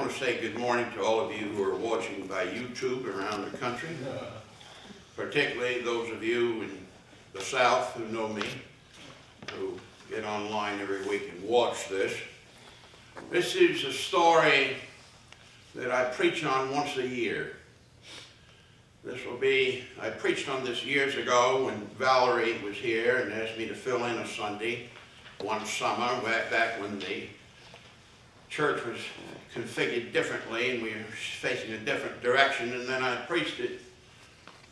want to say good morning to all of you who are watching by YouTube around the country, particularly those of you in the South who know me, who get online every week and watch this. This is a story that I preach on once a year. I preached on this years ago when Valerie was here and asked me to fill in a Sunday one summer, back when the church was configured differently and we were facing a different direction, and then I preached it,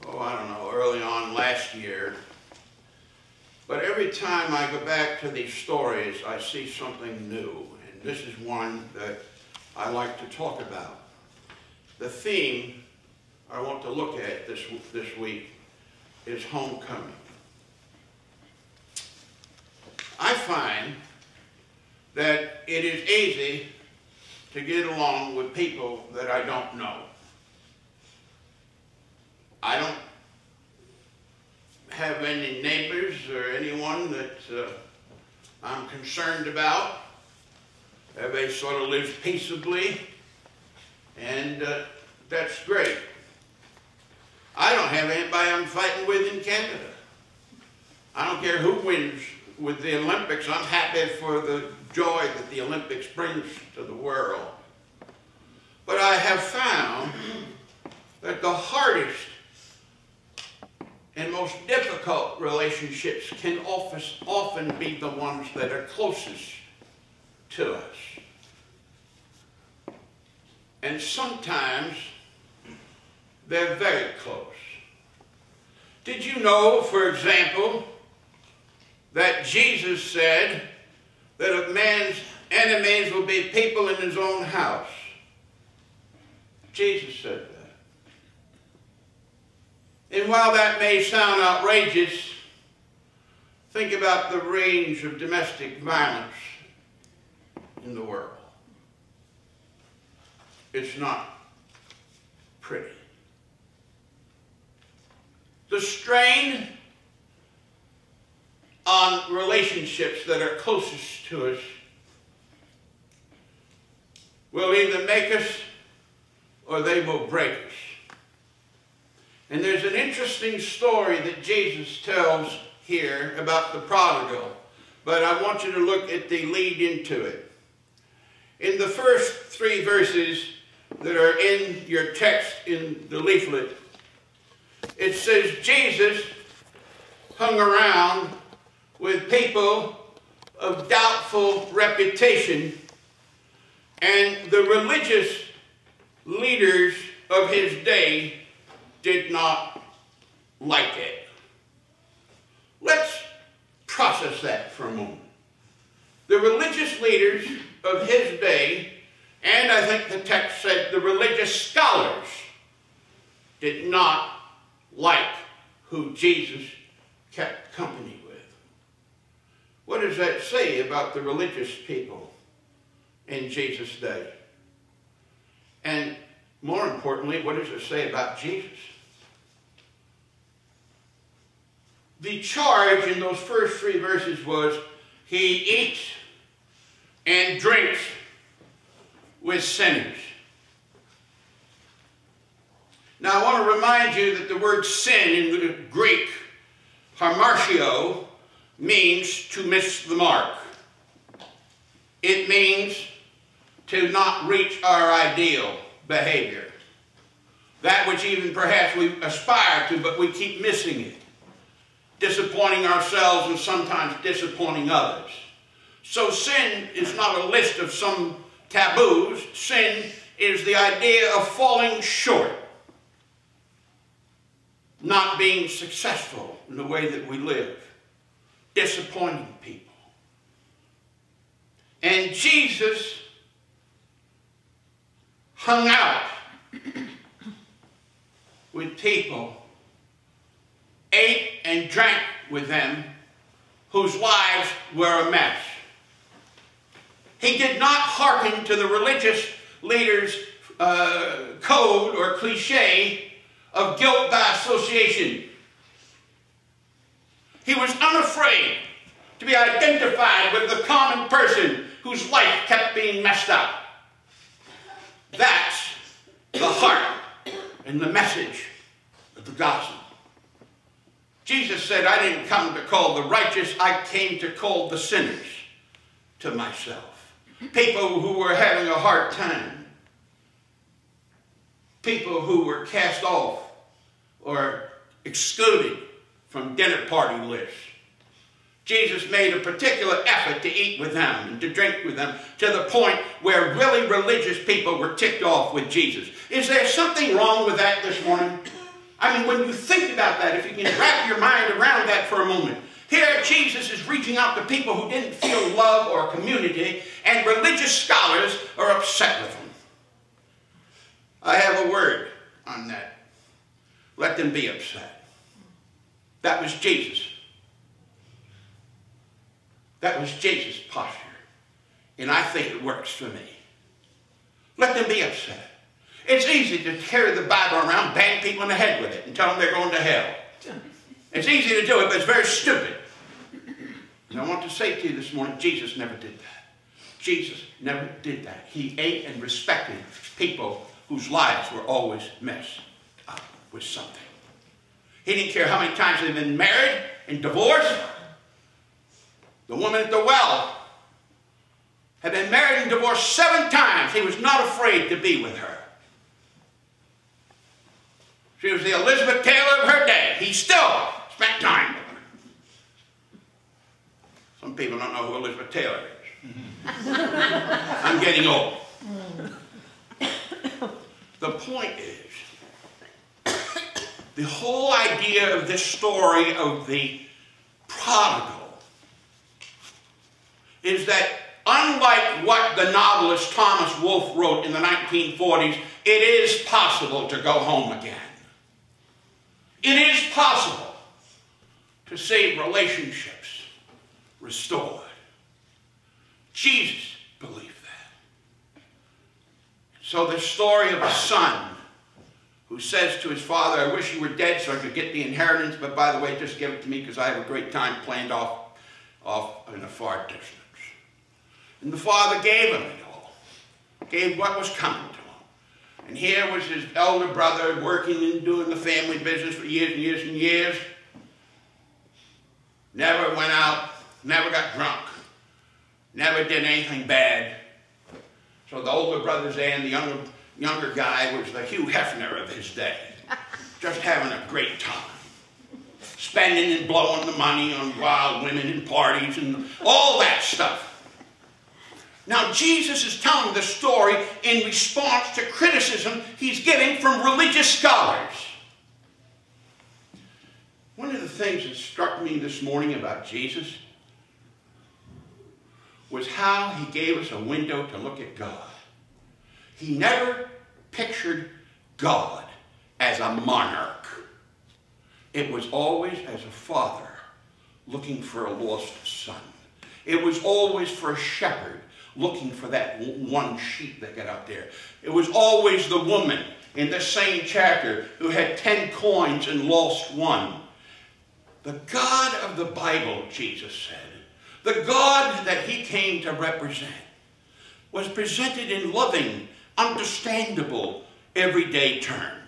early on last year. But every time I go back to these stories, I see something new, and this is one that I like to talk about. The theme I want to look at this week is homecoming. I find that it is easy to get along with people that I don't know. I don't have any neighbors or anyone that I'm concerned about. Everybody sort of lives peaceably, and that's great. I don't have anybody I'm fighting with in Canada. I don't care who wins with the Olympics. I'm happy for the joy that the Olympics brings to the world. But I have found that the hardest and most difficult relationships can often be the ones that are closest to us. And sometimes they're very close. Did you know, for example, that Jesus said that a man's enemies will be people in his own house? Jesus said that. And while that may sound outrageous, think about the range of domestic violence in the world. It's not pretty. The strain on relationships that are closest to us will either make us or they will break us. And there's an interesting story that Jesus tells here about the prodigal, but I want you to look at the lead into it. In the first 3 verses that are in your text in the leaflet, it says Jesus hung around with people of doubtful reputation, and the religious leaders of his day did not like it. Let's process that for a moment. The religious leaders of his day, and I think the text said the religious scholars, did not like who Jesus kept company with. What does that say about the religious people in Jesus' day? And more importantly, what does it say about Jesus? The charge in those first 3 verses was, he eats and drinks with sinners. Now I want to remind you that the word sin in the Greek, hamartio, means to miss the mark. It means to not reach our ideal behavior. That which even perhaps we aspire to, but we keep missing it. Disappointing ourselves and sometimes disappointing others. So sin is not a list of some taboos. Sin is the idea of falling short. Not being successful in the way that we live. Disappointing people. And Jesus hung out with people, ate and drank with them, whose lives were a mess. He did not hearken to the religious leaders' code or cliche of guilt by association. He was unafraid to be identified with the common person whose life kept being messed up. That's the heart and the message of the gospel. Jesus said, I didn't come to call the righteous, I came to call the sinners to myself. People who were having a hard time. People who were cast off or excluded from dinner party lists. Jesus made a particular effort to eat with them and to drink with them to the point where really religious people were ticked off with Jesus. Is there something wrong with that this morning? I mean, when you think about that, if you can wrap your mind around that for a moment. Here Jesus is reaching out to people who didn't feel love or community, and religious scholars are upset with him. I have a word on that. Let them be upset. That was Jesus. That was Jesus' posture. And I think it works for me. Let them be upset. It's easy to carry the Bible around, bang people in the head with it, and tell them they're going to hell. It's easy to do it, but it's very stupid. And I want to say to you this morning, Jesus never did that. Jesus never did that. He ate and respected people whose lives were always messed up with something. He didn't care how many times they've been married and divorced. The woman at the well had been married and divorced 7 times. He was not afraid to be with her. She was the Elizabeth Taylor of her day. He still spent time with her. Some people don't know who Elizabeth Taylor is. I'm getting old. The point is, the whole idea of this story of the prodigal is that unlike what the novelist Thomas Wolfe wrote in the 1940s, it is possible to go home again. It is possible to see relationships restored. Jesus believed that. So the story of a son who says to his father, I wish you were dead so I could get the inheritance, but by the way, just give it to me because I have a great time planned off in a far distance. And the father gave him it all. Gave what was coming to him. And here was his elder brother working and doing the family business for years and years and years. Never went out, never got drunk, never did anything bad. So the older brother's there, and the younger guy was the Hugh Hefner of his day. Just having a great time. Spending and blowing the money on wild women and parties and all that stuff. Now, Jesus is telling the story in response to criticism he's getting from religious scholars. One of the things that struck me this morning about Jesus was how he gave us a window to look at God. He never pictured God as a monarch. It was always as a father looking for a lost son. It was always for a shepherd looking for that one sheep that got out there. It was always the woman in the same chapter who had 10 coins and lost one. The God of the Bible, Jesus said, the God that he came to represent, was presented in loving, understandable, everyday terms.